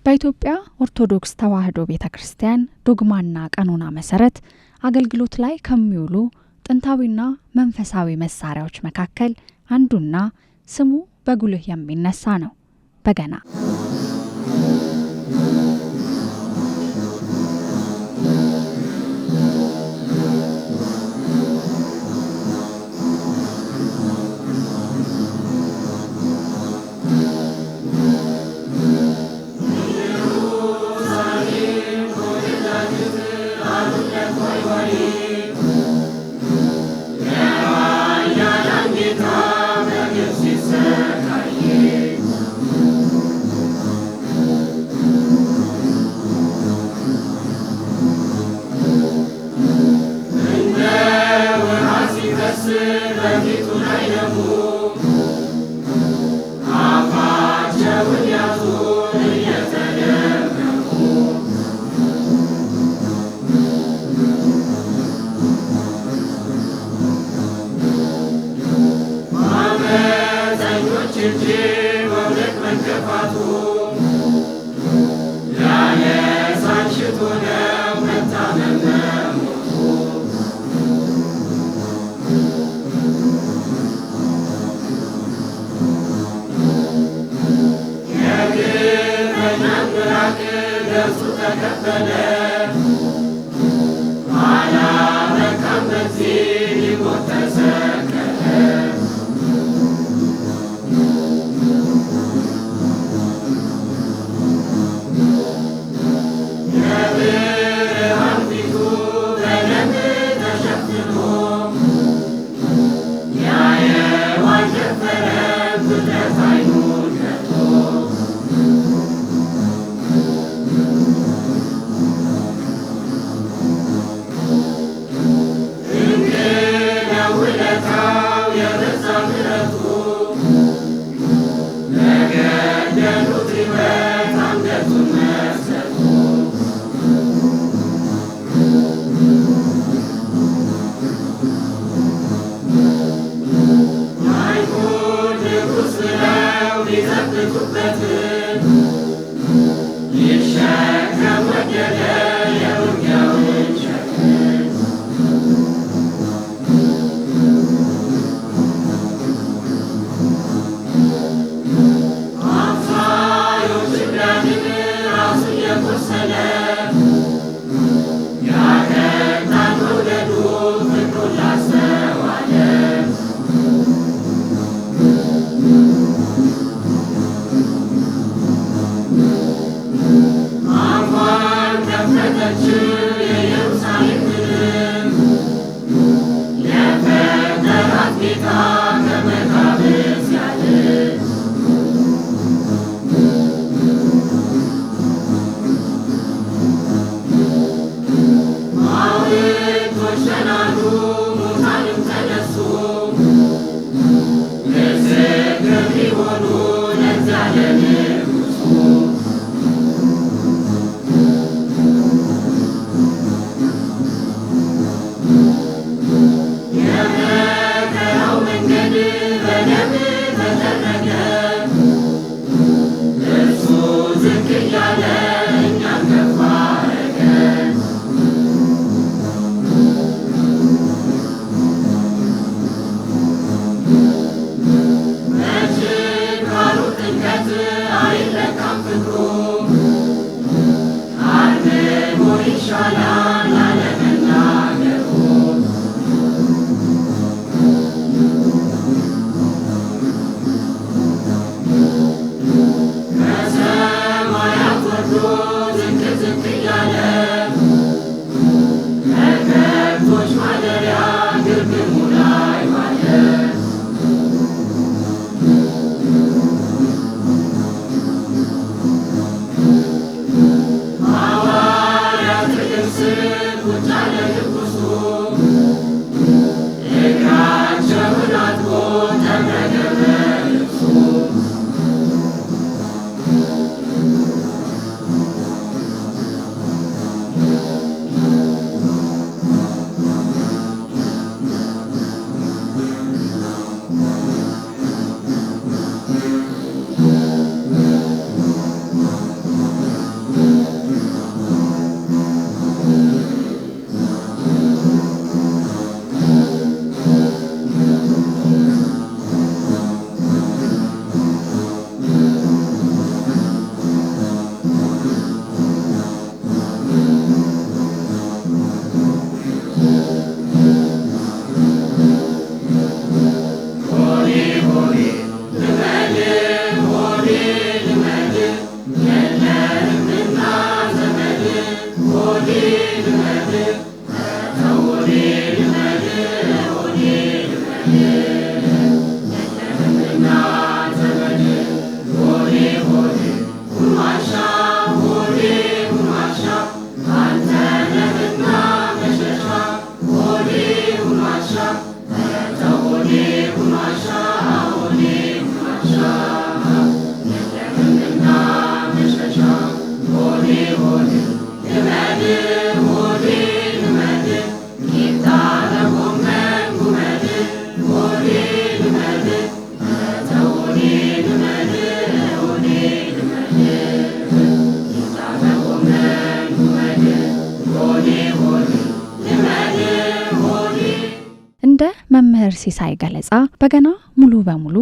በኢትዮጵያ ኦርቶዶክስ ተዋሕዶ ቤተክርስቲያን ዶግማና ቀኖና መሰረት አገልግሎት ላይ ከሚውሉ ጥንታዊና መንፈሳዊ መሳሪያዎች መካከል አንዱና ስሙ በጉልህ የሚነሳ ነው በገና። እንደ መምህር ሲሳይ ገለጻ በገና ሙሉ በሙሉ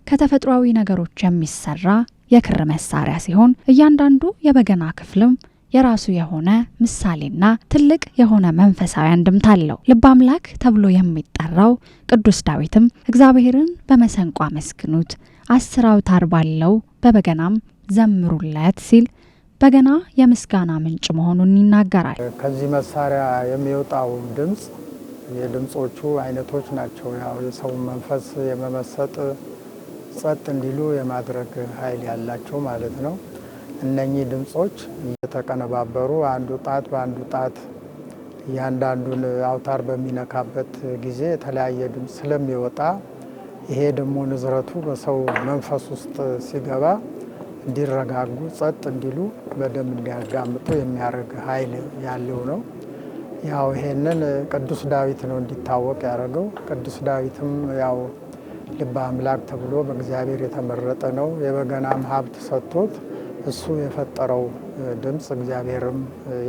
ከተፈጥሯዊ ነገሮች የሚሰራ የክር መሳሪያ ሲሆን እያንዳንዱ የበገና ክፍልም የራሱ የሆነ ምሳሌና ትልቅ የሆነ መንፈሳዊ አንድምታ አለው። ልበ አምላክ ተብሎ የሚጠራው ቅዱስ ዳዊትም እግዚአብሔርን በመሰንቆ አመስግኑት 10 አውታር ባለው በበገናም ዘምሩለት ሲል በገና የምስጋና ምንጭ መሆኑን ይናገራል። ከዚህ መሳሪያ የሚወጣው ድምጽ የድምጾቹ አይነቶች ናቸው። ያው የሰው መንፈስ የመመሰጥ ጸጥ እንዲሉ የማድረግ ኃይል ያላቸው ማለት ነው። እነኚህ ድምጾች እየተቀነባበሩ አንዱ ጣት በአንዱ ጣት እያንዳንዱን አውታር በሚነካበት ጊዜ የተለያየ ድምጽ ስለሚወጣ ይሄ ደግሞ ንዝረቱ በሰው መንፈስ ውስጥ ሲገባ እንዲረጋጉ ጸጥ እንዲሉ በደንብ እንዲያጋምጡ የሚያደርግ ኃይል ያለው ነው። ያው ይሄንን ቅዱስ ዳዊት ነው እንዲታወቅ ያደረገው። ቅዱስ ዳዊትም ያው ልበ አምላክ ተብሎ በእግዚአብሔር የተመረጠ ነው። የበገናም ሀብት ሰጥቶት እሱ የፈጠረው ድምጽ እግዚአብሔርም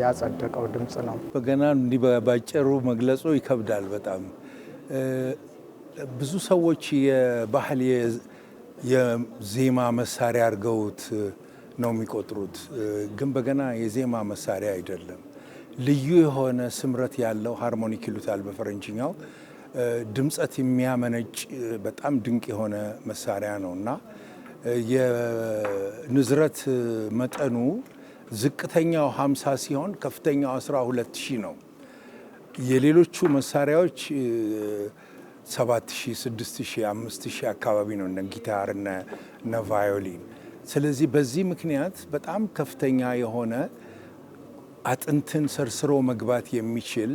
ያጸደቀው ድምጽ ነው። በገናን እንዲህ ባጭሩ መግለጹ ይከብዳል በጣም። ብዙ ሰዎች የባህል የዜማ መሳሪያ አድርገውት ነው የሚቆጥሩት። ግን በገና የዜማ መሳሪያ አይደለም። ልዩ የሆነ ስምረት ያለው ሃርሞኒክ ይሉታል በፈረንጅኛው ድምጸት የሚያመነጭ በጣም ድንቅ የሆነ መሳሪያ ነውና የንዝረት መጠኑ ዝቅተኛው 50 ሲሆን ከፍተኛው 12000 ነው። የሌሎቹ መሳሪያዎች 7000፣ 6000፣ 5000 አካባቢ ነው እነ ጊታር እና ቫዮሊን። ስለዚህ በዚህ ምክንያት በጣም ከፍተኛ የሆነ አጥንትን ሰርስሮ መግባት የሚችል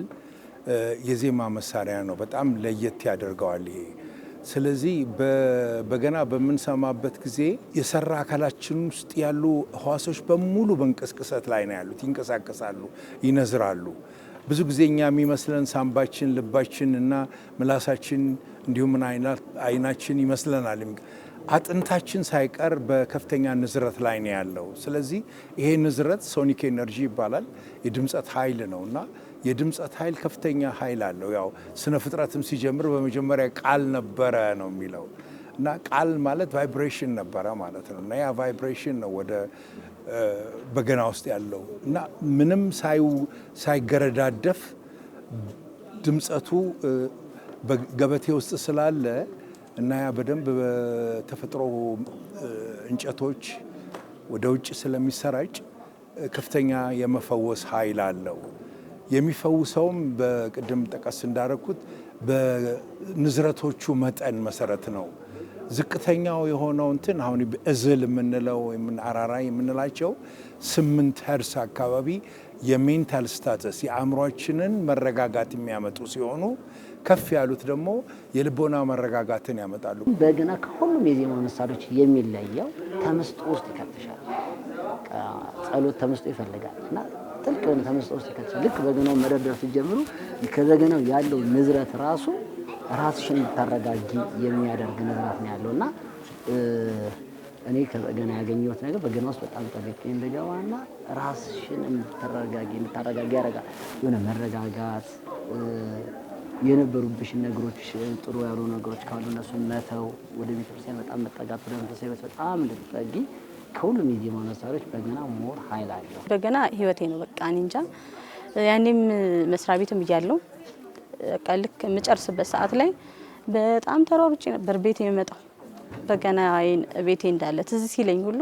የዜማ መሳሪያ ነው። በጣም ለየት ያደርገዋል ይሄ። ስለዚህ በገና በምንሰማበት ጊዜ የሰራ አካላችን ውስጥ ያሉ ህዋሶች በሙሉ በእንቅስቃሴ ላይ ነው ያሉት። ይንቀሳቀሳሉ፣ ይነዝራሉ። ብዙ ጊዜ እኛ የሚመስለን ሳምባችን፣ ልባችን እና ምላሳችን እንዲሁም አይናችን ይመስለናል። አጥንታችን ሳይቀር በከፍተኛ ንዝረት ላይ ነው ያለው። ስለዚህ ይሄ ንዝረት ሶኒክ ኤነርጂ ይባላል። የድምጸት ኃይል ነውና የድምጸት ኃይል ከፍተኛ ኃይል አለው። ያው ስነ ፍጥረትም ሲጀምር በመጀመሪያ ቃል ነበረ ነው የሚለው እና ቃል ማለት ቫይብሬሽን ነበረ ማለት ነው እና ያ ቫይብሬሽን ነው ወደ በገና ውስጥ ያለው እና ምንም ሳይገረዳደፍ ድምጸቱ በገበቴ ውስጥ ስላለ እና ያ በደንብ በተፈጥሮ እንጨቶች ወደ ውጭ ስለሚሰራጭ ከፍተኛ የመፈወስ ኃይል አለው። የሚፈውሰውም በቅድም ጠቀስ እንዳረኩት በንዝረቶቹ መጠን መሰረት ነው። ዝቅተኛው የሆነው እንትን አሁን እዝል የምንለው አራራይ የምንላቸው 8 ሄርስ አካባቢ የሜንታል ስታተስ የአእምሯችንን መረጋጋት የሚያመጡ ሲሆኑ ከፍ ያሉት ደግሞ የልቦና መረጋጋትን ያመጣሉ። በገና ከሁሉም የዜማ መሳሪያዎች የሚለየው ተመስጦ ውስጥ ይከተሻል። ጸሎት ተመስጦ ይፈልጋል እና ጥልቅ የሆነ ተመስጦ ውስጥ ይከተሻል። ልክ በገናው መደርደር ሲጀምሩ ከበገናው ያለው ንዝረት ራሱ ራስሽን ታረጋጊ የሚያደርግ ንዝረት ነው ያለውና እኔ ከበገና ያገኘሁት ነገር በገና ውስጥ በጣም ጠልቄ እንደገባና ራስሽን እንድታረጋጊ ያደርጋል። የሆነ መረጋጋት የነበሩብሽን ነገሮች ጥሩ ያሉ ነገሮች ካሉ እነሱን መተው ወደ ቤተክርስቲያን በጣም መጠጋት ወደ መንፈሳዊ ሕይወት በጣም እንድትጠጊ ከሁሉም የዜማ መሳሪያዎች በገና ሞር ኃይል አለው። በገና ህይወቴ ነው። በቃ እኔ እንጃ ያኔም መስሪያ ቤትም እያለሁ በቃ ልክ የምጨርስበት ሰዓት ላይ በጣም ተሯሩጬ ነበር ቤቴ የመጣው። በገና ቤቴ እንዳለ ትዝ ሲለኝ ሁሉ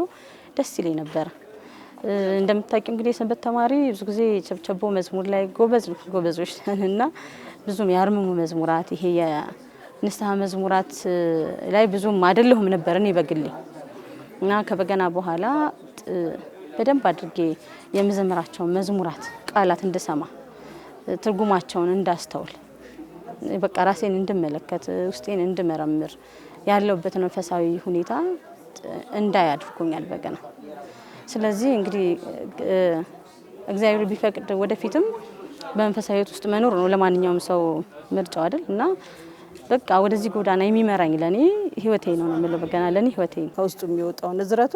ደስ ይለኝ ነበር እንደምታውቂው እንግዲህ የሰንበት ተማሪ ብዙ ጊዜ ቸብቸቦ መዝሙር ላይ ጎበዞች እና ብዙም ያርምሙ መዝሙራት ይሄ የንስሐ መዝሙራት ላይ ብዙም አይደለሁም ነበር እኔ በግሌ እና ከበገና በኋላ በደንብ አድርጌ የምዘምራቸው መዝሙራት ቃላት እንድሰማ ትርጉማቸውን እንዳስተውል በቃ ራሴን እንድመለከት ውስጤን እንድመረምር ያለውበት መንፈሳዊ ሁኔታ እንዳይ አድርጎኛል በገና። ስለዚህ እንግዲህ እግዚአብሔር ቢፈቅድ ወደፊትም በመንፈሳዊ ሕይወት ውስጥ መኖር ነው ለማንኛውም ሰው ምርጫው አይደል እና በቃ ወደዚህ ጎዳና የሚመራኝ ለኔ ህይወቴ ነው ማለት በገና ለኔ ህይወቴ ከውስጡ የሚወጣው ንዝረቱ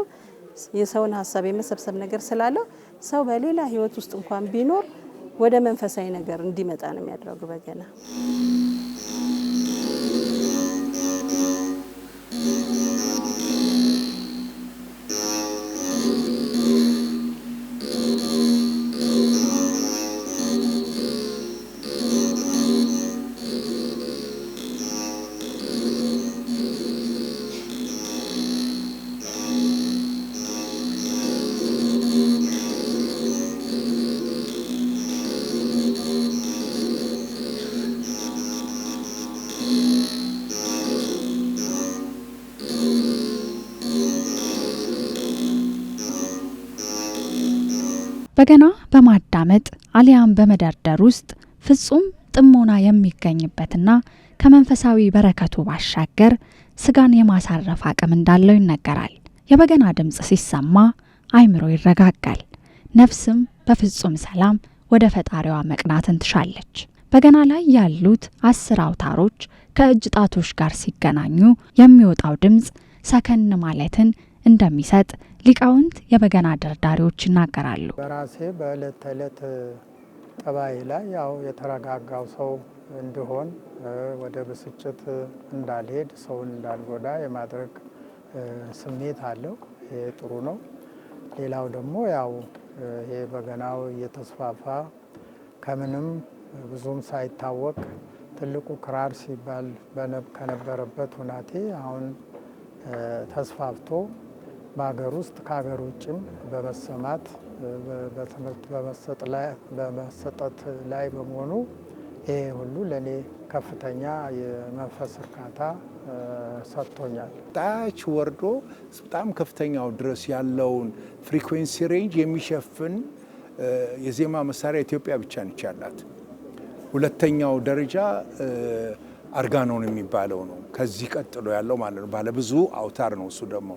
የሰውን ሐሳብ የመሰብሰብ ነገር ስላለው ሰው በሌላ ህይወት ውስጥ እንኳን ቢኖር ወደ መንፈሳዊ ነገር እንዲመጣ ነው የሚያደርገው በገና። በገና በማዳመጥ አሊያም በመደርደር ውስጥ ፍጹም ጥሞና የሚገኝበትና ከመንፈሳዊ በረከቱ ባሻገር ስጋን የማሳረፍ አቅም እንዳለው ይነገራል። የበገና ድምጽ ሲሰማ አይምሮ ይረጋጋል፣ ነፍስም በፍጹም ሰላም ወደ ፈጣሪዋ መቅናትን ትሻለች። በገና ላይ ያሉት 10 አውታሮች ከእጅ ጣቶች ጋር ሲገናኙ የሚወጣው ድምጽ ሰከን ማለትን እንደሚሰጥ ሊቃውንት የበገና ደርዳሪዎች ይናገራሉ። በራሴ በእለት ተዕለት ጠባይ ላይ ያው የተረጋጋው ሰው እንድሆን ወደ ብስጭት እንዳልሄድ ሰውን እንዳልጎዳ የማድረግ ስሜት አለው። ይሄ ጥሩ ነው። ሌላው ደግሞ ያው ይሄ በገናው እየተስፋፋ ከምንም ብዙም ሳይታወቅ ትልቁ ክራር ሲባል ከነበረበት ሁናቴ አሁን ተስፋፍቶ በሀገር ውስጥ ከሀገር ውጭም በመሰማት በትምህርት በመሰጠት ላይ በመሆኑ ይሄ ሁሉ ለእኔ ከፍተኛ የመንፈስ እርካታ ሰጥቶኛል። ታች ወርዶ በጣም ከፍተኛው ድረስ ያለውን ፍሪኩዌንሲ ሬንጅ የሚሸፍን የዜማ መሳሪያ ኢትዮጵያ ብቻ ነች ያላት። ሁለተኛው ደረጃ አርጋኖን የሚባለው ነው። ከዚህ ቀጥሎ ያለው ማለት ነው። ባለብዙ አውታር ነው። እሱ ደግሞ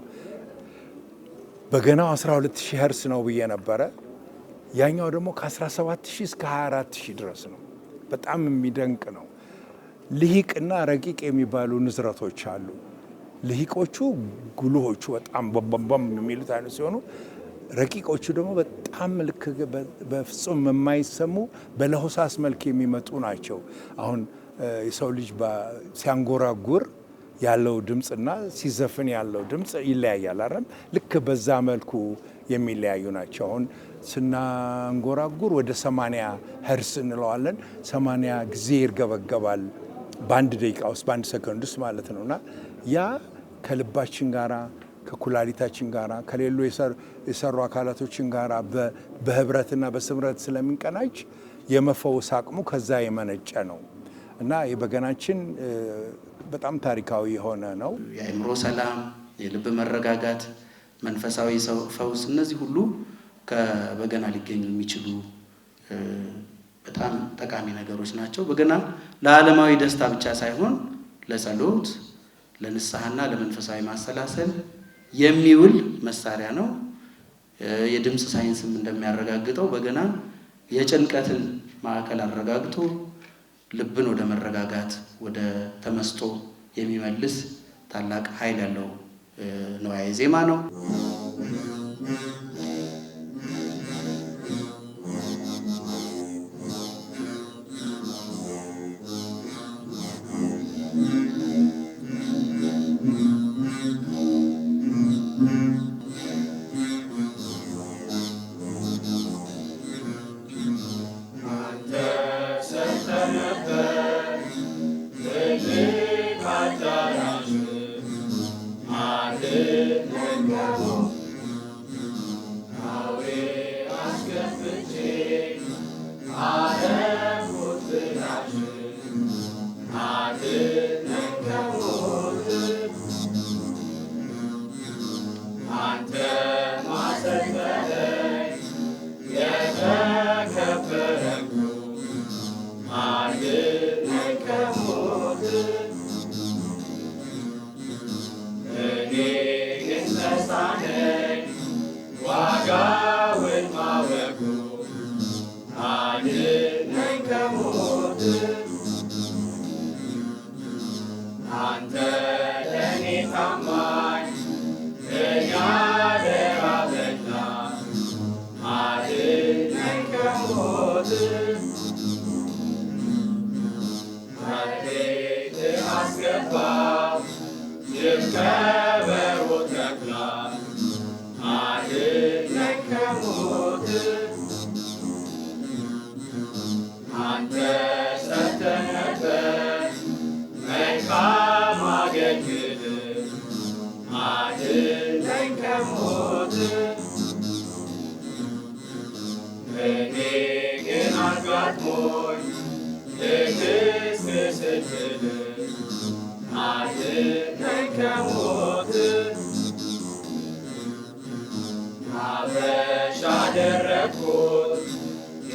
በገናው 12000 ሄርስ ነው ብዬ ነበረ። ያኛው ደግሞ ከ17000 እስከ 24000 ድረስ ነው። በጣም የሚደንቅ ነው። ልሂቅና ረቂቅ የሚባሉ ንዝረቶች አሉ። ልሂቆቹ ጉልሆቹ በጣም በምበም የሚሉት አይነት ሲሆኑ ረቂቆቹ ደግሞ በጣም ልክ በፍጹም የማይሰሙ በለሆሳስ መልክ የሚመጡ ናቸው። አሁን የሰው ልጅ ሲያንጎራጉር ያለው ድምጽና ሲዘፍን ያለው ድምጽ ይለያያል አይደል? ልክ በዛ መልኩ የሚለያዩ ናቸው። አሁን ስናንጎራጉር ወደ 80 ሄርስ እንለዋለን። 80 ጊዜ ይርገበገባል በአንድ ደቂቃ ውስጥ በአንድ ሰከንድ ውስጥ ማለት ነውና ያ ከልባችን ጋራ ከኩላሊታችን ጋራ ከሌሎ የሰሩ አካላቶችን ጋራ በህብረትና በስምረት ስለሚንቀናጅ የመፈወስ አቅሙ ከዛ የመነጨ ነው እና የበገናችን በጣም ታሪካዊ የሆነ ነው። የአእምሮ ሰላም፣ የልብ መረጋጋት፣ መንፈሳዊ ፈውስ እነዚህ ሁሉ ከበገና ሊገኙ የሚችሉ በጣም ጠቃሚ ነገሮች ናቸው። በገና ለዓለማዊ ደስታ ብቻ ሳይሆን ለጸሎት፣ ለንስሐና ለመንፈሳዊ ማሰላሰል የሚውል መሳሪያ ነው። የድምጽ ሳይንስም እንደሚያረጋግጠው በገና የጭንቀትን ማዕከል አረጋግቶ ልብን ወደ መረጋጋት ወደ ተመስጦ የሚመልስ ታላቅ ኃይል ያለው ነዋየ ዜማ ነው። በጎ አድነኝ ከሞት አንተ ለኔ ታማኝ እኔ አደራ በላ አድነኝ ከሞት በቤት አስገባ ጅብ ከበሮ ተኩላ አድነኝ ከሞት አንተ ሰጥተህ ነበር መልካም አገልግል አድነኝ ከሞት እኔ ግን አጋጥሞኝ ትዕግስት ስትል አድነኝ ከሞት አበሻ አደረግኩት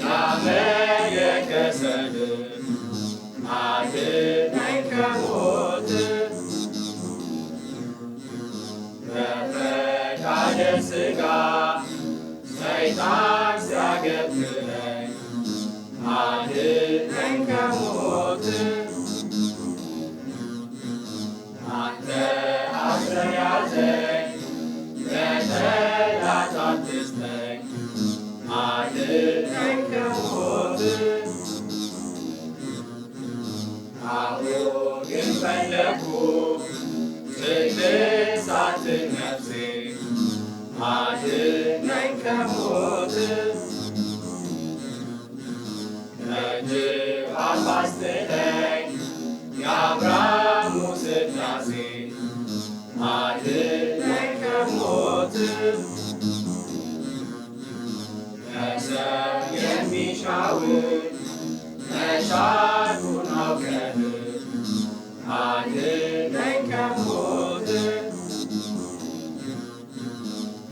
ያመለከሰል አድነኝ ከሞት በፈቃደ ሥጋ ሰይጣን ሲያገፍለኝ አድነኝ ከሞት አንተ አስረህ ያዘኝ ለጠላት አትስጠኝ አድነኝ ከሞት አሁን ግን ፈለግኩ ቅድሳት ነፍሴ አድነኝ ከሞት ከጅብ አፍ አስጥለኝ የአብርሃሙ ሥላሴ አድነኝ ከሞት ከሰው የሚሻውን መሻቱን አውቀህ አድነኝ ከሞት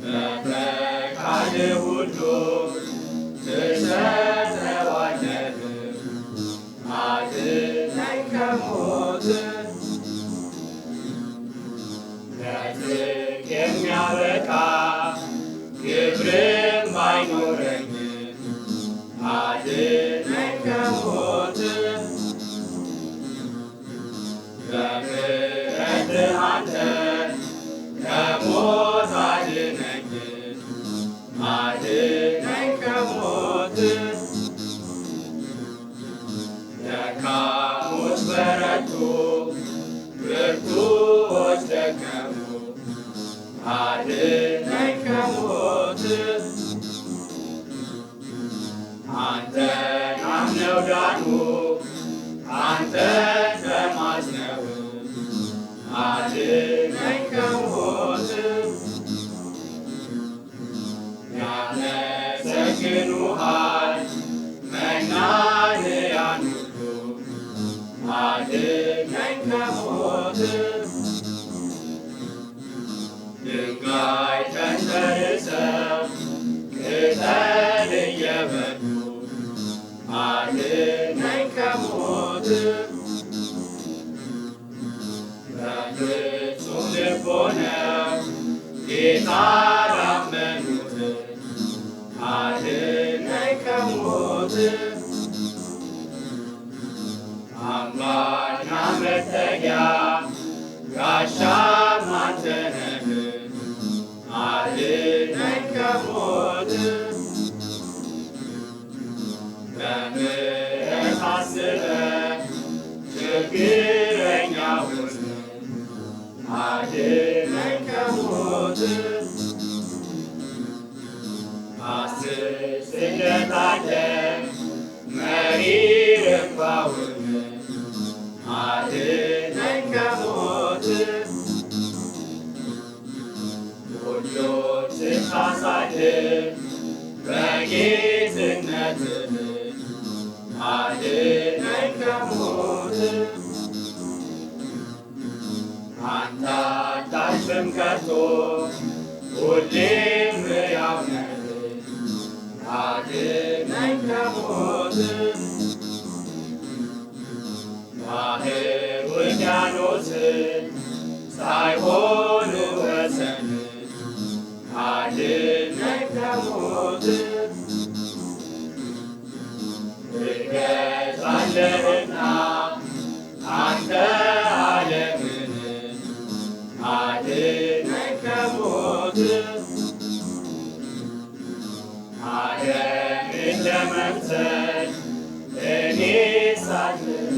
በፈቃድህ ሁሉ ትሰጠዋለህ አድነኝ ከሞት ለጽድቅ የሚያበቃ ግብርም ባይኖረኝ አድነኝ ከሞት በምሕረትህ አንተ ከሞት አድነኝ አድነኝ ከሞት ደካሞች በረቱ ብርቱዎች ደከሙ አድነኝ ከሞት አንተን አምነው ዳኑ አንተን ተማጽነው አድነኝ ከሞት ያመሰግኑሃል መናንያን ሁሉ አድነኝ ከሞት ድንጋይ ተንተርሰው ቅጠል እየበሉ አድነኝ ከሞት በፍጹም ልብ ሆነው ጌታ ላመኑት አድነኝ ከሞት አምባና መጠጊያ ጋሻም አንተ ነህ አድነኝ ከሞት በምሕረት አስበህ ችግረኛውን አድነኝ ከሞት አስር ስደት አለ መሪር እንባውን አድነኝ ከሞት ሁሉን ስታሳድር በጌትነትህ አድነኝ ከሞት አንተ አታልፍም ከቶ ሁሌም ሕያው ነህ አድነኝ ከሞት ባህር ውቅያኖስ ሳይሆኑ ወሰን አድነኝ ከሞት አለህና አንተ ዓለምን አድነኝ ከሞት ዓለምን ለመምሰል እኔ ሳልም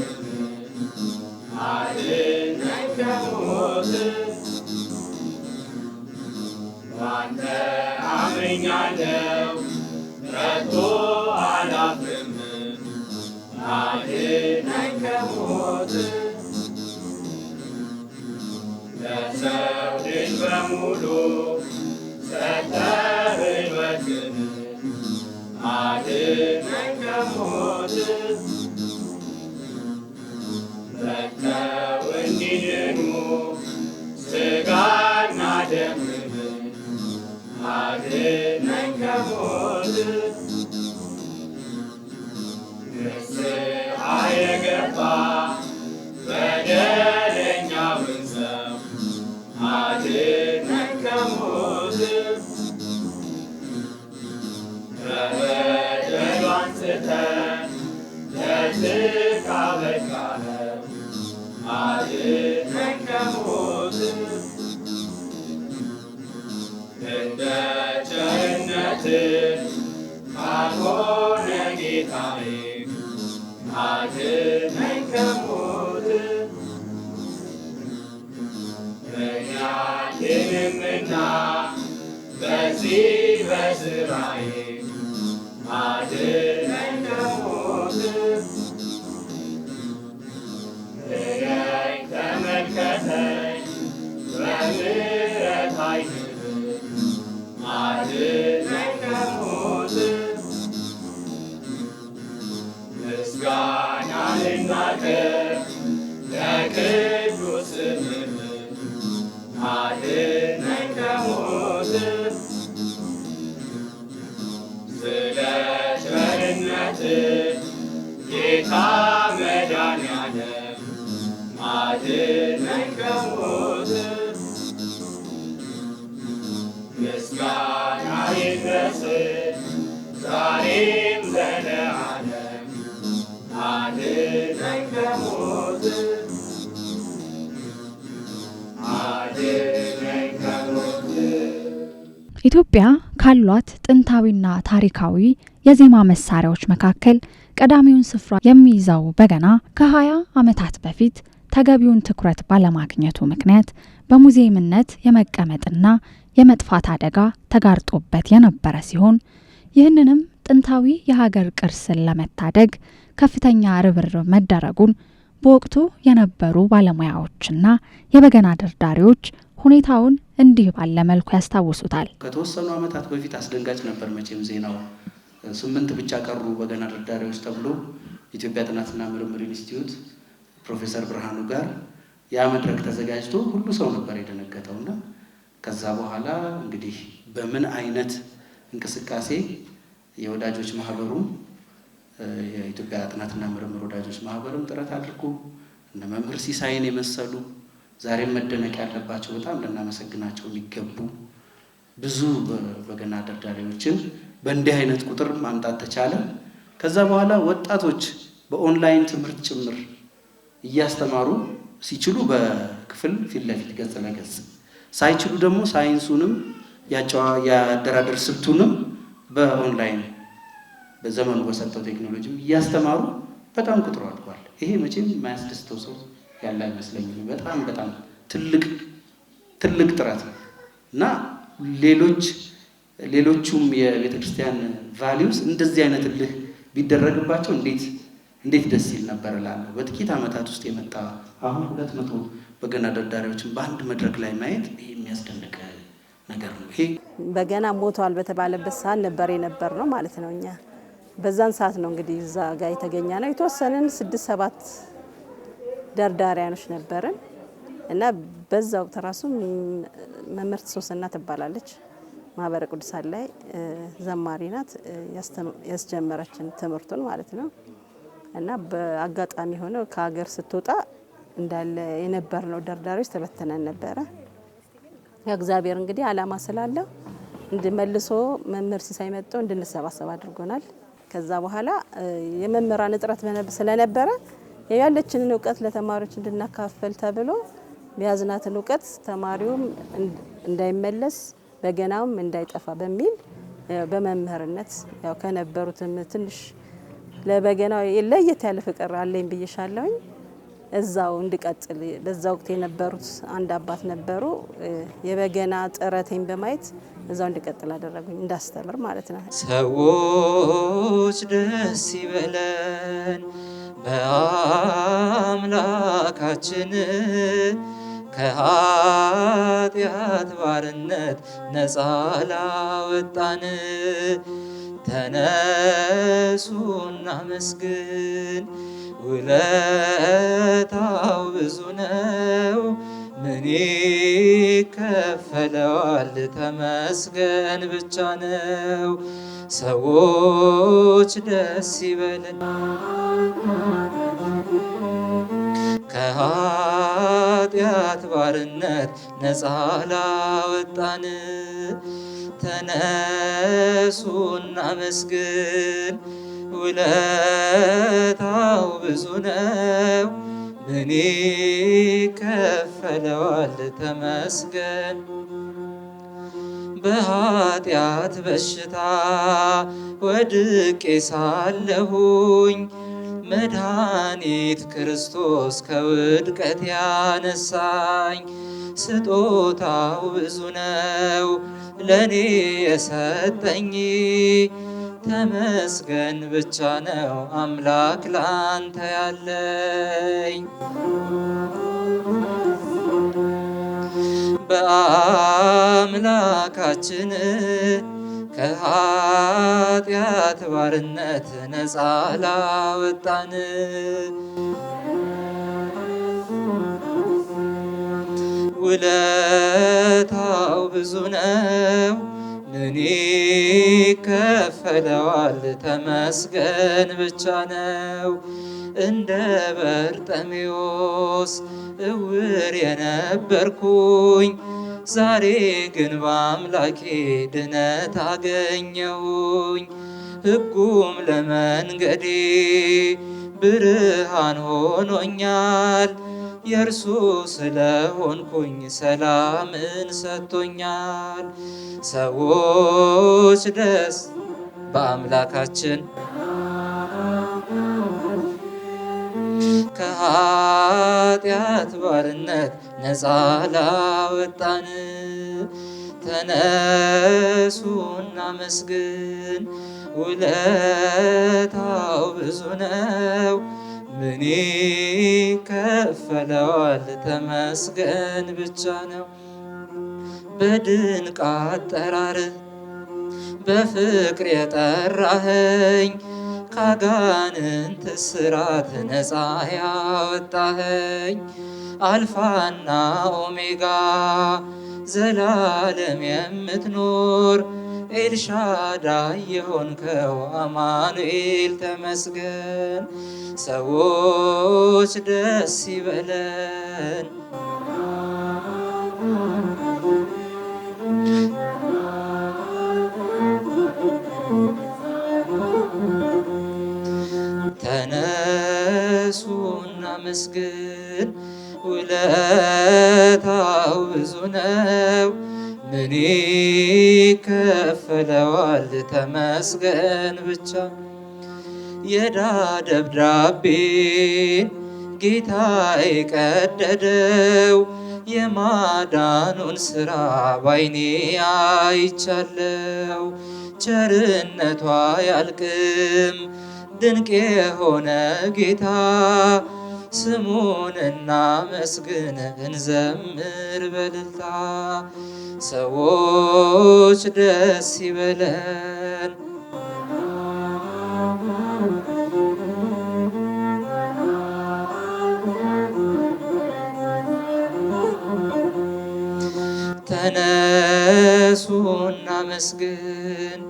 አድነኝ ከሞት ባንተ አምኛለሁ ከቶ አላፍርም አድነኝ ከሞት ለሰው ልጅ በሙሉ ሰጠህ ሕይወትን አድነኝ ከሞት መጥተው እንዲድኑ ሥጋና ደምህን አድነኝ ከሞት ንስሐ የገባ በደለኛውን ሰው አድነኝ ከሞት ከበደሉ አንስተህ ለጽድቅ አበቃኸው አድነኝ ከሞት እንደ ቸርነትህ ካልሆነ ጌታዬ አድነኝ ከሞት እኛልንምና በዚህ በስራዬ አድነኝ ከሞት እየኝ ተመልከተኝ በምሕረት ዓይንህ አድነኝ ከሞት ምስጋና ልናገር ለቅዱስ ስምህ አድነኝ ከሞት ስለ ቸርነትህ ጌታ መድኃኔዓለም አድነኝ ከሞት ምስጋና ይድረስህ ዛሬም ዘለዓለም አድነኝ ከሞት አድነኝ ከሞት። ኢትዮጵያ ካሏት ጥንታዊና ታሪካዊ የዜማ መሳሪያዎች መካከል ቀዳሚውን ስፍራ የሚይዘው በገና ከ20 ዓመታት በፊት ተገቢውን ትኩረት ባለማግኘቱ ምክንያት በሙዚየምነት የመቀመጥና የመጥፋት አደጋ ተጋርጦበት የነበረ ሲሆን ይህንንም ጥንታዊ የሀገር ቅርስን ለመታደግ ከፍተኛ ርብርብ መደረጉን በወቅቱ የነበሩ ባለሙያዎችና የበገና ደርዳሪዎች ሁኔታውን እንዲህ ባለ መልኩ ያስታውሱታል። ከተወሰኑ ዓመታት በፊት አስደንጋጭ ነበር። መቼም ዜናው 8 ብቻ ቀሩ በገና ደርዳሪዎች ተብሎ ኢትዮጵያ ጥናትና ምርምር ኢንስቲትዩት ፕሮፌሰር ብርሃኑ ጋር ያ መድረክ ተዘጋጅቶ ሁሉ ሰው ነበር የደነገጠውና ከዛ በኋላ እንግዲህ በምን አይነት እንቅስቃሴ የወዳጆች ማህበሩም የኢትዮጵያ ጥናትና ምርምር ወዳጆች ማህበርም ጥረት አድርጎ እነ መምህር ሲሳይን የመሰሉ ዛሬም መደነቅ ያለባቸው በጣም ልናመሰግናቸው የሚገቡ ብዙ በገና ደርዳሪዎችን በእንዲህ አይነት ቁጥር ማምጣት ተቻለ። ከዛ በኋላ ወጣቶች በኦንላይን ትምህርት ጭምር እያስተማሩ ሲችሉ በክፍል ፊት ለፊት ገጽ ለገጽ ሳይችሉ ደግሞ ሳይንሱንም ያደራደር ስልቱንም በኦንላይን በዘመኑ በሰጠው ቴክኖሎጂ እያስተማሩ በጣም ቁጥሩ አድጓል። ይሄ መቼም የማያስደስተው ሰው ያለ አይመስለኝም። በጣም በጣም ትልቅ ጥረት ነው እና ሌሎቹም የቤተ ክርስቲያን ቫሊዩስ እንደዚህ አይነት ልህ ቢደረግባቸው እንዴት ደስ ይል ነበር እላለሁ። በጥቂት ዓመታት ውስጥ የመጣ አሁን 200 በገና ደርዳሪዎችን በአንድ መድረክ ላይ ማየት ይሄ የሚያስደንቅ ነገር ነው። ይሄ በገና ሞቷል በተባለበት ሰዓት የነበር ነው ማለት ነው። እኛ በዛን ሰዓት ነው እንግዲህ እዛ ጋር የተገኘ ነው። የተወሰነን 6-7 ደርዳሪያኖች ነበርን እና በዛው ተራሱ መምህርት ሶስና ትባላለች ማህበረ ቅዱሳን ላይ ዘማሪ ናት ያስጀመረችን ትምህርቱን ማለት ነው። እና በአጋጣሚ ሆነው ከሀገር ስትወጣ እንዳለ የነበር ነው ደርዳሪዎች ተበተነን ነበረ። እግዚአብሔር እንግዲህ አላማ ስላለው እንድመልሶ መምህር ሲሳይ መጥቶ እንድንሰባሰብ አድርጎናል። ከዛ በኋላ የመምህራን እጥረት ስለነበረ ያለችንን እውቀት ለተማሪዎች እንድናካፈል ተብሎ የያዝናትን እውቀት ተማሪውም እንዳይመለስ በገናውም እንዳይጠፋ በሚል በመምህርነት ያው ከነበሩትም ትንሽ ለበገናው ለየት ያለ ፍቅር አለኝ ብዬሻለሁኝ። እዛው እንድቀጥል በዛ ወቅት የነበሩት አንድ አባት ነበሩ። የበገና ጥረቴን በማየት እዛው እንድቀጥል አደረጉኝ፣ እንዳስተምር ማለት ነው። ሰዎች ደስ ይበለን በአምላካችን ከኃጢአት ባርነት ነፃ ላወጣን። ተነሱና መስግን ውለታው ብዙ ነው፣ ምን ይከፈለዋል? ተመስገን ብቻ ነው። ሰዎች ደስ ይበለን ከኃጢአት ባርነት ነፃ ላወጣን። ተነሱና መስግን ውለታው ብዙ ነው፣ ምን ይከፈለዋል? ተመስገን። በኃጢአት በሽታ ወድቄ ሳለሁኝ መድኃኒት ክርስቶስ ከውድቀት ያነሳኝ። ስጦታው ብዙ ነው ለኔ የሰጠኝ፣ ተመስገን ብቻ ነው አምላክ ላንተ ያለኝ። በአምላካችን ከኃጢአት ባርነት ነፃ ላወጣን። ውለታው ብዙ ነው ምን ይከፈለዋል? ተመስገን ብቻ ነው። እንደ በርጤሜዎስ እውር የነበርኩኝ ዛሬ ግን በአምላኬ ድነት አገኘሁኝ። ሕጉም ለመንገዴ ብርሃን ሆኖኛል፣ የእርሱ ስለሆንኩኝ ሰላምን ሰጥቶኛል። ሰዎች ደስ በአምላካችን ከኃጢአት ባርነት ነፃ ላወጣን። ተነሱና መስግን ውለታው ብዙ ነው፣ ምን ይከፈለዋል? ተመስገን ብቻ ነው። በድንቅ አጠራር በፍቅር የጠራኸኝ፣ ካጋንንት እስራት ነፃ ያወጣኸኝ፣ አልፋና ኦሜጋ ዘላለም የምትኖር ኤልሻዳይ የሆንከው አማኑኤል ተመስገን። ሰዎች ደስ ይበለን ተነሱና መስግን ውለታው ብዙ ነው፣ ምን ይከፈለዋል? ተመስገን ብቻ። የዕዳ ደብዳቤን ጌታ የቀደደው፣ የማዳኑን ሥራ ባይኔ አይቻለው። ቸርነቷ ያልቅም ድንቅ የሆነ ጌታ፣ ስሙን እናመስግን እንዘምር በእልልታ። ሰዎች ደስ ይበለን ተነሱና መስግን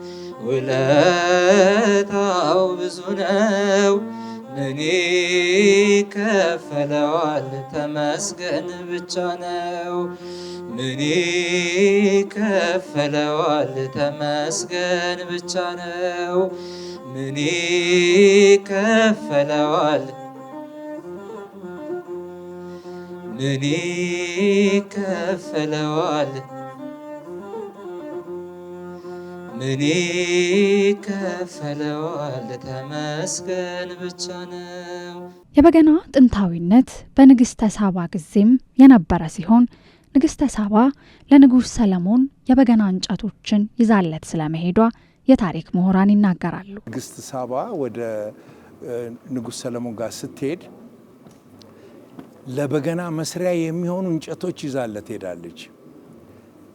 ውለታው ብዙ ነው፣ ምን ይከፈለዋል? ተመስገን ብቻ ነው። ምን ይከፈለዋል? ተመስገን ብቻ ነው። ምን ይከፈለዋል? ምን ይከፈለዋል? ምን ይከፈለዋል? ተመስገን ብቻ ነው። የበገና ጥንታዊነት በንግሥተ ሳባ ጊዜም የነበረ ሲሆን ንግሥተ ሳባ ለንጉሥ ሰለሞን የበገና እንጨቶችን ይዛለት ስለመሄዷ የታሪክ ምሁራን ይናገራሉ። ንግሥት ሳባ ወደ ንጉሥ ሰለሞን ጋር ስትሄድ ለበገና መስሪያ የሚሆኑ እንጨቶች ይዛለት ሄዳለች።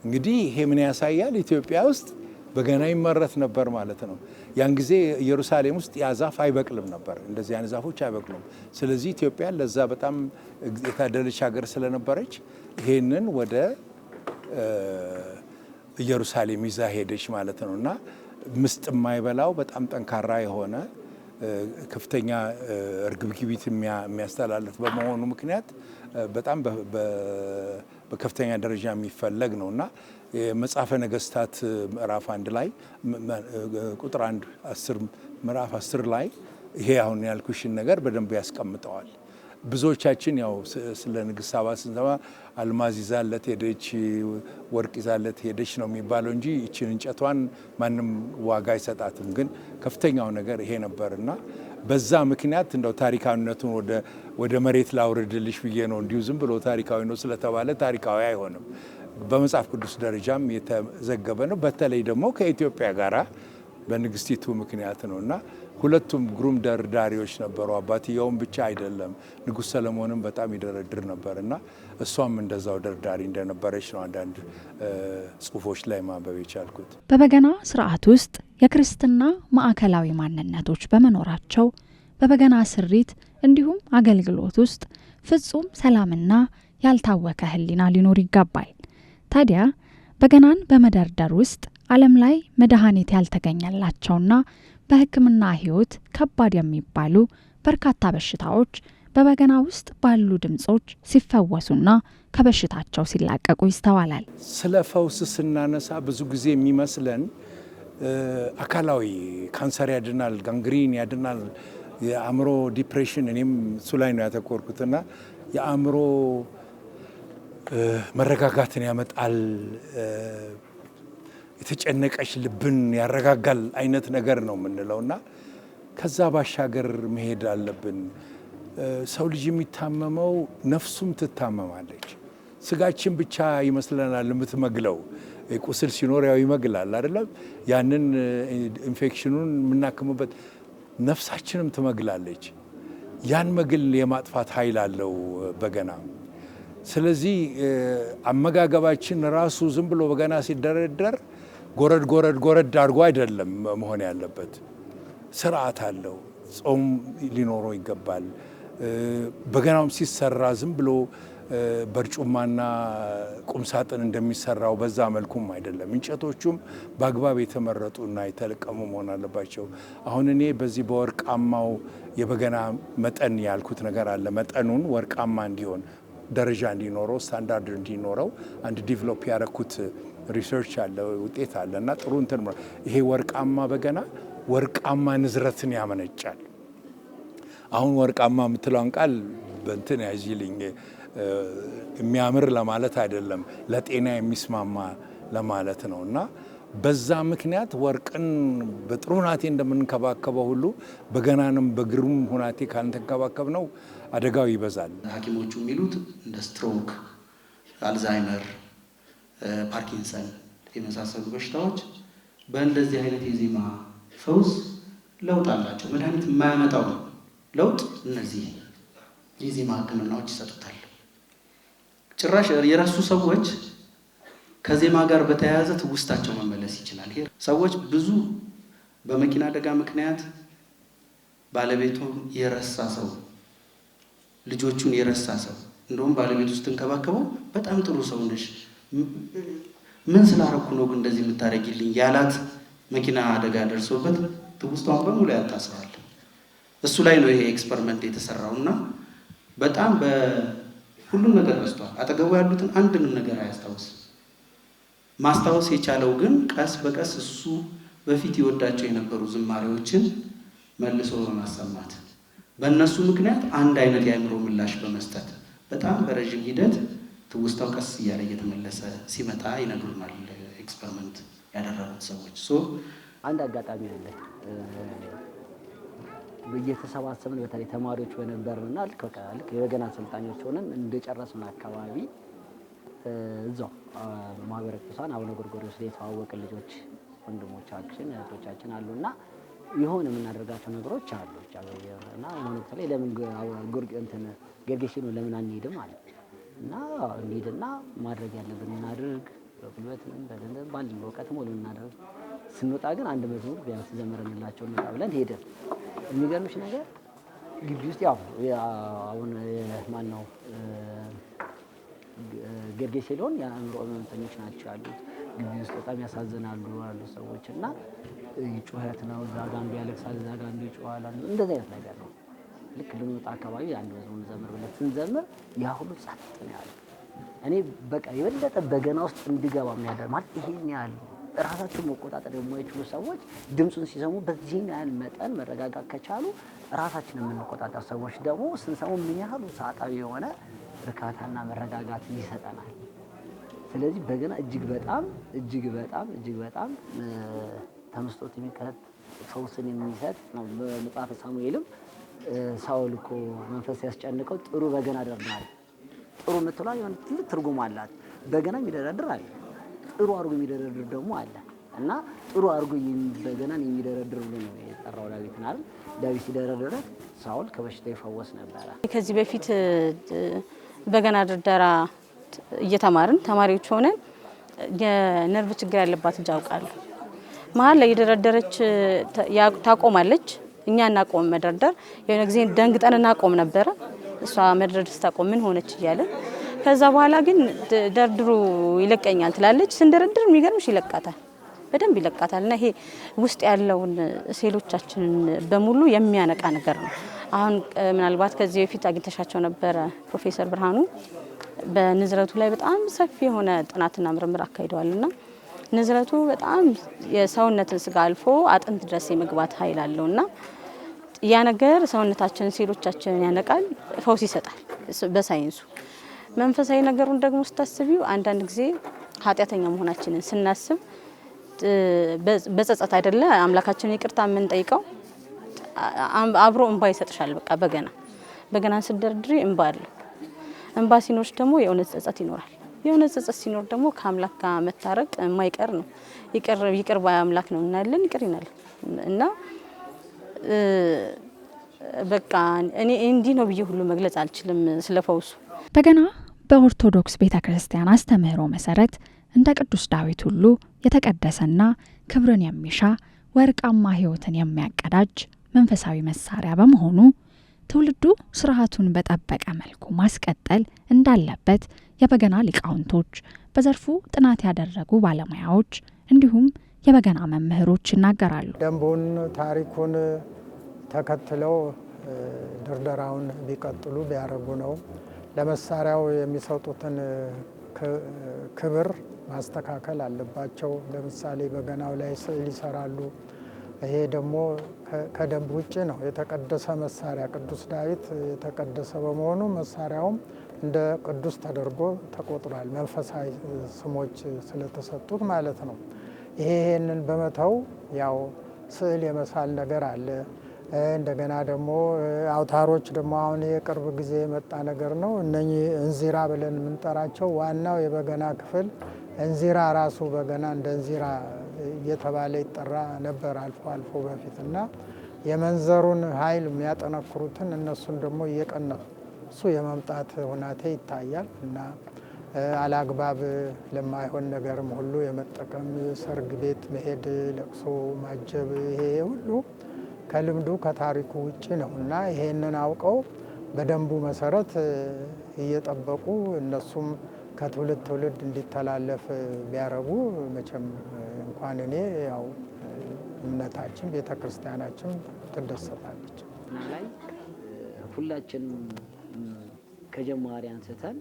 እንግዲህ ይሄ ምን ያሳያል? ኢትዮጵያ ውስጥ በገና ይመረት ነበር ማለት ነው። ያን ጊዜ ኢየሩሳሌም ውስጥ ያ ዛፍ አይበቅልም ነበር፣ እንደዚህ አይነት ዛፎች አይበቅሉም። ስለዚህ ኢትዮጵያ ለዛ በጣም የታደለች ሀገር ስለነበረች ይሄንን ወደ ኢየሩሳሌም ይዛ ሄደች ማለት ነው። እና ምስጥ የማይበላው በጣም ጠንካራ የሆነ ከፍተኛ እርግብግቢት የሚያስተላልፍ በመሆኑ ምክንያት በጣም በከፍተኛ ደረጃ የሚፈለግ ነው እና የመጽሐፈ ነገሥታት ምዕራፍ 1 ላይ ቁጥር 10 ምዕራፍ 10 ላይ ይሄ አሁን ያልኩሽን ነገር በደንብ ያስቀምጠዋል። ብዙዎቻችን ያው ስለ ንግሥት ሳባ ስንሰማ አልማዝ ይዛለት ሄደች፣ ወርቅ ይዛለት ሄደች ነው የሚባለው እንጂ ይችን እንጨቷን ማንም ዋጋ አይሰጣትም። ግን ከፍተኛው ነገር ይሄ ነበርና በዛ ምክንያት እንደው ታሪካዊነቱን ወደ መሬት ላውርድልሽ ብዬ ነው። እንዲሁ ዝም ብሎ ታሪካዊ ነው ስለተባለ ታሪካዊ አይሆንም። በመጽሐፍ ቅዱስ ደረጃም የተዘገበ ነው። በተለይ ደግሞ ከኢትዮጵያ ጋራ በንግስቲቱ ምክንያት ነው እና ሁለቱም ግሩም ደርዳሪዎች ነበሩ። አባትየውም ብቻ አይደለም፣ ንጉሥ ሰለሞንም በጣም ይደረድር ነበር እና እሷም እንደዛው ደርዳሪ እንደነበረች ነው አንዳንድ ጽሁፎች ላይ ማንበብ የቻልኩት። በበገና ስርዓት ውስጥ የክርስትና ማዕከላዊ ማንነቶች በመኖራቸው በበገና ስሪት እንዲሁም አገልግሎት ውስጥ ፍጹም ሰላምና ያልታወከ ሕሊና ሊኖር ይገባል። ታዲያ በገናን በመደርደር ውስጥ ዓለም ላይ መድኃኒት ያልተገኘላቸውና በሕክምና ሕይወት ከባድ የሚባሉ በርካታ በሽታዎች በበገና ውስጥ ባሉ ድምጾች ሲፈወሱና ከበሽታቸው ሲላቀቁ ይስተዋላል። ስለ ፈውስ ስናነሳ ብዙ ጊዜ የሚመስለን አካላዊ ካንሰር ያድናል፣ ጋንግሪን ያድናል፣ የአእምሮ ዲፕሬሽን፣ እኔም እሱ ላይ ነው ያተኮርኩትና የአእምሮ መረጋጋትን ያመጣል፣ የተጨነቀች ልብን ያረጋጋል አይነት ነገር ነው የምንለው እና ከዛ ባሻገር መሄድ አለብን። ሰው ልጅ የሚታመመው ነፍሱም ትታመማለች። ስጋችን ብቻ ይመስለናል የምትመግለው። ቁስል ሲኖር ያው ይመግላል አይደለም? ያንን ኢንፌክሽኑን የምናክምበት ነፍሳችንም ትመግላለች። ያን መግል የማጥፋት ኃይል አለው በገና። ስለዚህ አመጋገባችን ራሱ ዝም ብሎ በገና ሲደረደር ጎረድ ጎረድ ጎረድ አድርጎ አይደለም መሆን ያለበት። ስርዓት አለው። ጾም ሊኖረው ይገባል። በገናውም ሲሰራ ዝም ብሎ በርጩማና ቁምሳጥን እንደሚሰራው በዛ መልኩም አይደለም። እንጨቶቹም በአግባብ የተመረጡና የተለቀሙ መሆን አለባቸው። አሁን እኔ በዚህ በወርቃማው የበገና መጠን ያልኩት ነገር አለ። መጠኑን ወርቃማ እንዲሆን ደረጃ እንዲኖረው ስታንዳርድ እንዲኖረው አንድ ዲቨሎፕ ያደረኩት ሪሰርች አለ፣ ውጤት አለ እና ጥሩ እንትን ይሄ ወርቃማ በገና ወርቃማ ንዝረትን ያመነጫል። አሁን ወርቃማ የምትለውን ቃል በእንትን ያዥልኝ የሚያምር ለማለት አይደለም፣ ለጤና የሚስማማ ለማለት ነው እና በዛ ምክንያት ወርቅን በጥሩ ሁናቴ እንደምንከባከበው ሁሉ በገናንም በግሩም ሁናቴ ካልተንከባከብ ነው አደጋው ይበዛል። ሐኪሞቹ የሚሉት እንደ ስትሮክ፣ አልዛይመር፣ ፓርኪንሰን የመሳሰሉ በሽታዎች በእንደዚህ አይነት የዜማ ፈውስ ለውጥ አላቸው። መድኃኒት የማያመጣው ለውጥ እነዚህ የዜማ ሕክምናዎች ይሰጡታል። ጭራሽ የረሱ ሰዎች ከዜማ ጋር በተያያዘ ትውስታቸው መመለስ ይችላል። ሰዎች ብዙ በመኪና አደጋ ምክንያት ባለቤቱን የረሳ ሰው፣ ልጆቹን የረሳ ሰው እንደውም ባለቤቱ ስትንከባከበው በጣም ጥሩ ሰው ነሽ፣ ምን ስላረኩ ነው ግን እንደዚህ የምታደርጊልኝ ያላት መኪና አደጋ ደርሶበት ትውስታውን በሙሉ ያታስረዋል። እሱ ላይ ነው ይሄ ኤክስፐሪመንት የተሰራው እና በጣም በሁሉም ነገር ረስቷል። አጠገቡ ያሉትን አንድንም ነገር አያስታውስም። ማስታወስ የቻለው ግን ቀስ በቀስ እሱ በፊት ይወዳቸው የነበሩ ዝማሬዎችን መልሶ በማሰማት በእነሱ ምክንያት አንድ አይነት የአእምሮ ምላሽ በመስጠት በጣም በረዥም ሂደት ትውስታው ቀስ እያለ እየተመለሰ ሲመጣ ይነግሩናል ኤክስፐሪመንት ያደረጉት ሰዎች። አንድ አጋጣሚ አለ። እየተሰባሰብን በተለይ ተማሪዎች በነበርንና ልክ የበገና አሰልጣኞች ሆነን እንደጨረስን አካባቢ እዛው ማህበረ ቅዱሳን አቡነ ጎርጎርዮስ ላይ የተዋወቅን ልጆች ወንድሞቻችን እህቶቻችን አሉና የሆነ የምናደርጋቸው ነገሮች አሉ እና አሁን በተለይ ለምን ጌርጌሴኖን ለምን አንሄድም ማለት እና እንሂድና ማድረግ ያለብን እናድርግ፣ በጉልበትም በገንዘብ ባለን በእውቀትም ሁሉ እናድርግ። ስንወጣ ግን አንድ መዝሙር ቢያንስ ዘመረንላቸው እንውጣ ብለን ሄደን የሚገርምሽ ነገር ግቢ ውስጥ ያው አሁን ማነው ጌርጌሴኖን የአእምሮ ህመምተኞች ናቸው ያሉት። ግቢ ውስጥ በጣም ያሳዝናሉ አሉ ሰዎች እና ጩኸት ነው። እዛ ጋር አንዱ ያለቅሳል፣ እዛ ጋር አንዱ ይጮሃል። እንደዚህ አይነት ነገር ነው። ልክ ልንወጣ አካባቢ አንድ መዝሙር እንዘምር ብለን ስንዘምር ያ ሁሉ ጸጥ ነው ያለው። እኔ በቃ የበለጠ በገና ውስጥ እንድገባ የሚያደርግ ማለት ይሄን ያህል ራሳቸውን መቆጣጠር የማይችሉ ሰዎች ድምፁን ሲሰሙ በዚህን ያህል መጠን መረጋጋት ከቻሉ ራሳችን የምንቆጣጠር ሰዎች ደግሞ ስንሰሙ ምን ያህል ውስጣዊ የሆነ እርካታና መረጋጋት ይሰጠናል። ስለዚህ በገና እጅግ በጣም ተመስጦት የሚከት ፈውስን የሚሰጥ ነው። በመጽሐፈ ሳሙኤልም ሳኦል እኮ መንፈስ ያስጨንቀው ጥሩ በገና ደርድራል። ጥሩ የምትለው የሆነ ትልቅ ትርጉም አላት። በገና የሚደረድር አለ፣ ጥሩ አድርጎ የሚደረድር ደግሞ አለ እና ጥሩ አድርጎ በገናን የሚደረድር ብሎ ነው የጠራው ዳዊትን አይደል? ዳዊት ሲደረድረት ሳኦል ከበሽታ ይፈወስ ነበረ። ከዚህ በፊት በገና ድርደራ እየተማርን ተማሪዎች ሆነን የነርቭ ችግር ያለባት ልጅ አውቃለሁ። መሀል ላይ የደረደረች ታቆማለች። እኛ እናቆም መደርደር የሆነ ጊዜ ደንግጠን እናቆም ነበረ። እሷ መድረድ ስታቆም ምን ሆነች እያለን ከዛ በኋላ ግን ደርድሩ ይለቀኛል ትላለች። ስንደረድር የሚገርምሽ ይለቃታል፣ በደንብ ይለቃታል። እና ይሄ ውስጥ ያለውን ሴሎቻችንን በሙሉ የሚያነቃ ነገር ነው። አሁን ምናልባት ከዚህ በፊት አግኝተሻቸው ነበረ ፕሮፌሰር ብርሃኑ በንዝረቱ ላይ በጣም ሰፊ የሆነ ጥናትና ምርምር አካሂደዋልና ንዝረቱ በጣም የሰውነትን ስጋ አልፎ አጥንት ድረስ የመግባት ኃይል አለውና ያ ነገር ሰውነታችንን ሴሎቻችንን ያነቃል፣ ፈውስ ይሰጣል በሳይንሱ። መንፈሳዊ ነገሩን ደግሞ ስታስቢው አንዳንድ ጊዜ ኃጢአተኛ መሆናችንን ስናስብ በጸጸት አይደለ አምላካችንን ይቅርታ የምንጠይቀው አብሮ እንባ ይሰጥሻል። በቃ በገናን ስደርድሪ እንባ አለው። እንባ ሲኖር ደግሞ የእውነት ጸጸት ይኖራል። የእውነት ጸጸት ሲኖር ደግሞ ከአምላክ ጋር መታረቅ የማይቀር ነው። ይቅር ባይ አምላክ ነው እናለን፣ ይቅር ይናል እና በቃ እኔ እንዲህ ነው ብዬ ሁሉ መግለጽ አልችልም ስለፈውሱ። በገና በኦርቶዶክስ ቤተክርስቲያን አስተምህሮ መሰረት እንደ ቅዱስ ዳዊት ሁሉ የተቀደሰና ክብርን የሚሻ ወርቃማ ሕይወትን የሚያቀዳጅ መንፈሳዊ መሳሪያ በመሆኑ ትውልዱ ስርዓቱን በጠበቀ መልኩ ማስቀጠል እንዳለበት የበገና ሊቃውንቶች፣ በዘርፉ ጥናት ያደረጉ ባለሙያዎች እንዲሁም የበገና መምህሮች ይናገራሉ። ደንቡን ታሪኩን ተከትለው ድርደራውን ቢቀጥሉ ቢያደርጉ ነው። ለመሳሪያው የሚሰጡትን ክብር ማስተካከል አለባቸው። ለምሳሌ በገናው ላይ ስዕል ይሰራሉ። ይሄ ደግሞ ከደንብ ውጭ ነው። የተቀደሰ መሳሪያ ቅዱስ ዳዊት የተቀደሰ በመሆኑ መሳሪያውም እንደ ቅዱስ ተደርጎ ተቆጥሯል። መንፈሳዊ ስሞች ስለተሰጡት ማለት ነው። ይሄንን በመተው ያው ስዕል የመሳል ነገር አለ። እንደገና ደግሞ አውታሮች ደግሞ አሁን የቅርብ ጊዜ የመጣ ነገር ነው። እነኚህ እንዚራ ብለን የምንጠራቸው ዋናው የበገና ክፍል እንዚራ ራሱ በገና እንደ እንዚራ እየተባለ ይጠራ ነበር አልፎ አልፎ በፊት እና የመንዘሩን ኃይል የሚያጠነክሩትን እነሱን ደግሞ እየቀነሱ የመምጣት ሁናቴ ይታያል እና አላግባብ ለማይሆን ነገርም ሁሉ የመጠቀም ሰርግ ቤት መሄድ፣ ለቅሶ ማጀብ፣ ይሄ ሁሉ ከልምዱ ከታሪኩ ውጭ ነው እና ይሄንን አውቀው በደንቡ መሰረት እየጠበቁ እነሱም ከትውልድ ትውልድ እንዲተላለፍ ቢያረጉ መቼም እንኳን እኔ ያው እምነታችን ቤተ ክርስቲያናችን ትደሰታለች። እና ላይ ሁላችንም ከጀማሪ አንስተን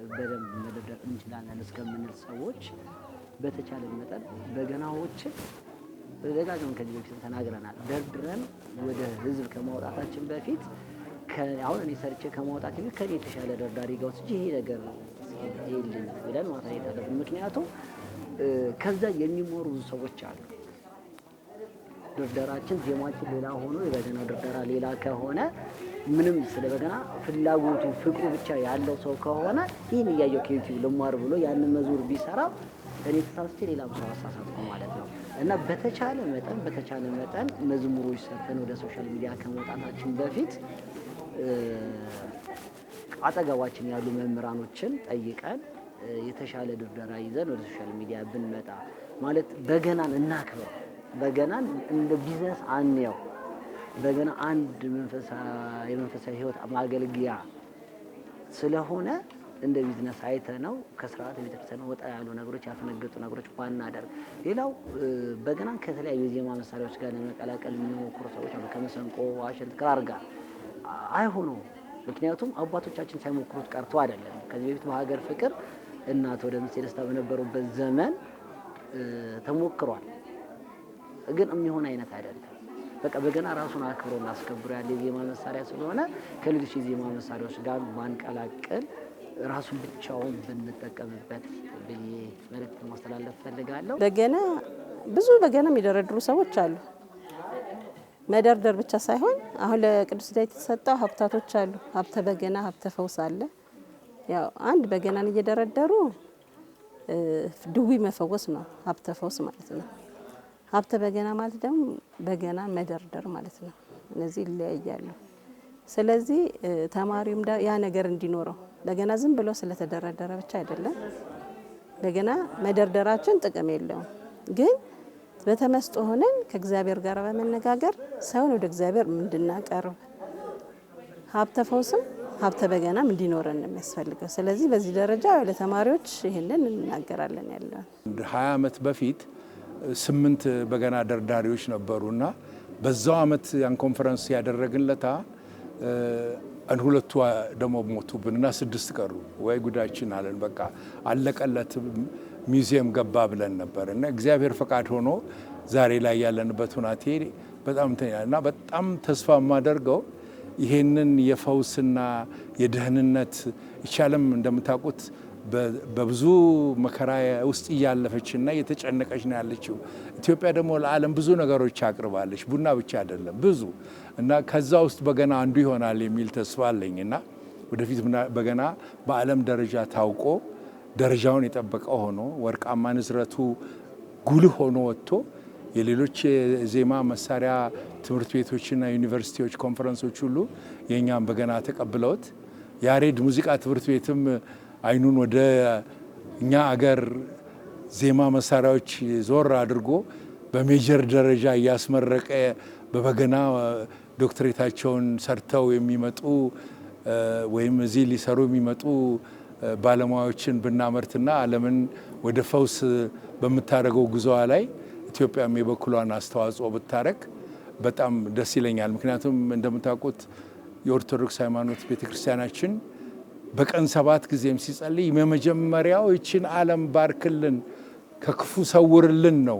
በደንብ መደርደር እንችላለን እስከምንል ሰዎች በተቻለ መጠን በገናዎችን ደጋግመን ከዚህ በፊት ተናግረናል። ደርድረን ወደ ህዝብ ከማውጣታችን በፊት አሁን እኔ ሰርቼ ከማውጣት በፊት ከኔ የተሻለ ደርዳሪ ጋር ወስጄ ይሄ ነገር ይልን ብለን ማሳየት አለብን። ምክንያቱም ከዛ የሚሞሩ ሰዎች አሉ። ድርደራችን ዜማችን ሌላ ሆኖ የበገና ድርደራ ሌላ ከሆነ ምንም ስለ በገና ፍላጎቱ ፍቅሩ ብቻ ያለው ሰው ከሆነ ይህን እያየው ከዩቲዩብ ልማር ብሎ ያንን መዝሙር ቢሰራ እኔ ተሳስቼ ሌላም ሰው አሳሳትኩ ማለት ነው። እና በተቻለ መጠን መዝሙሮች ሰርተን ወደ ሶሻል ሚዲያ ከመውጣታችን በፊት አጠገባችን ያሉ መምህራኖችን ጠይቀን የተሻለ ድርደራ ይዘን ወደ ሶሻል ሚዲያ ብንመጣ ማለት በገናን እናክብር። በገናን እንደ ቢዝነስ አንየው። በገና አንድ የመንፈሳዊ ህይወት ማገልገያ ስለሆነ እንደ ቢዝነስ አይተነው ከስርዓት ቤተክርስቲያን ወጣ ያሉ ነገሮች ያፈነገጡ ነገሮች ባናደርግ። ሌላው በገናን ከተለያዩ የዜማ መሳሪያዎች ጋር ለመቀላቀል የሚሞክሩ ሰዎች አሉ። ከመሰንቆ፣ ዋሽንት፣ ክራር ጋር አይሆኑም። ምክንያቱም አባቶቻችን ሳይሞክሩት ቀርቶ አይደለም። ከዚህ በፊት በሀገር ፍቅር እናት ወደ ምሴ ደስታ በነበሩበት ዘመን ተሞክሯል። ግን የሚሆን አይነት አይደለም። በቃ በገና ራሱን አክብሮና አስከብሮ ያለ የዜማ መሳሪያ ስለሆነ ከሌሎች የዜማ መሳሪያዎች ጋር ማንቀላቀል ራሱን ብቻውን ብንጠቀምበት ብዬ መልእክት ማስተላለፍ ፈልጋለሁ። በገና ብዙ በገና የሚደረድሩ ሰዎች አሉ። መደርደር ብቻ ሳይሆን አሁን ለቅዱስ ዳዊት የተሰጠው ሀብታቶች አሉ። ሀብተ በገና፣ ሀብተ ፈውስ አለ። ያው አንድ በገናን እየደረደሩ ድዊ መፈወስ ነው ሀብተ ፈውስ ማለት ነው። ሀብተ በገና ማለት ደግሞ በገና መደርደር ማለት ነው። እነዚህ ይለያያሉ። ስለዚህ ተማሪውም ያ ነገር እንዲኖረው በገና ዝም ብሎ ስለተደረደረ ብቻ አይደለም። በገና መደርደራችን ጥቅም የለውም፣ ግን በተመስጦ ሆነን ከእግዚአብሔር ጋር በመነጋገር ሰውን ወደ እግዚአብሔር እንድናቀርብ ሀብተ ፈውስም ሀብተ በገናም እንዲኖረን ነው የሚያስፈልገው። ስለዚህ በዚህ ደረጃ ለተማሪዎች ይህንን እንናገራለን። ያለው 20 ዓመት በፊት 8 በገና ደርዳሪዎች ነበሩና በዛው ዓመት ያን ኮንፈረንስ ያደረግንለታ ሁለቱ ደግሞ ሞቱብንና 6 ቀሩ። ወይ ጉዳችን አለን። በቃ አለቀለት፣ ሚውዚየም ገባ ብለን ነበር እና እግዚአብሔር ፈቃድ ሆኖ ዛሬ ላይ ያለንበት ሁናቴ በጣም እና በጣም ተስፋ የማደርገው ይሄንን የፈውስና የደህንነት ይቻለም እንደምታውቁት በብዙ መከራ ውስጥ እያለፈችና እየተጨነቀች ነው ያለችው። ኢትዮጵያ ደግሞ ለዓለም ብዙ ነገሮች አቅርባለች፣ ቡና ብቻ አይደለም ብዙ እና ከዛ ውስጥ በገና አንዱ ይሆናል የሚል ተስፋ አለኝና ወደፊት በገና በዓለም ደረጃ ታውቆ ደረጃውን የጠበቀ ሆኖ ወርቃማ ንዝረቱ ጉልህ ሆኖ ወጥቶ የሌሎች የዜማ መሳሪያ ትምህርት ቤቶችና ዩኒቨርሲቲዎች ኮንፈረንሶች ሁሉ የኛም በገና ተቀብለውት ያሬድ ሙዚቃ ትምህርት ቤትም አይኑን ወደ እኛ አገር ዜማ መሳሪያዎች ዞር አድርጎ በሜጀር ደረጃ እያስመረቀ በበገና ዶክትሬታቸውን ሰርተው የሚመጡ ወይም እዚህ ሊሰሩ የሚመጡ ባለሙያዎችን ብናመርትና ዓለምን ወደ ፈውስ በምታደርገው ጉዞዋ ላይ ኢትዮጵያም የበኩሏን አስተዋጽኦ ብታረግ በጣም ደስ ይለኛል። ምክንያቱም እንደምታውቁት የኦርቶዶክስ ሃይማኖት ቤተክርስቲያናችን በቀን 7 ጊዜም ሲጸልይ የመጀመሪያው ይችን ዓለም ባርክልን፣ ከክፉ ሰውርልን ነው።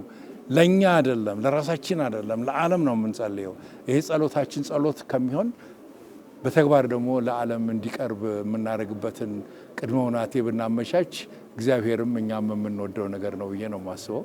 ለኛ አይደለም፣ ለራሳችን አይደለም፣ ለዓለም ነው የምንጸልየው። ይሄ ጸሎታችን ጸሎት ከሚሆን በተግባር ደግሞ ለዓለም እንዲቀርብ የምናደርግበትን ቅድመ ሁናቴ ብናመቻች እግዚአብሔርም እኛም የምንወደው ነገር ነው ብዬ ነው የማስበው።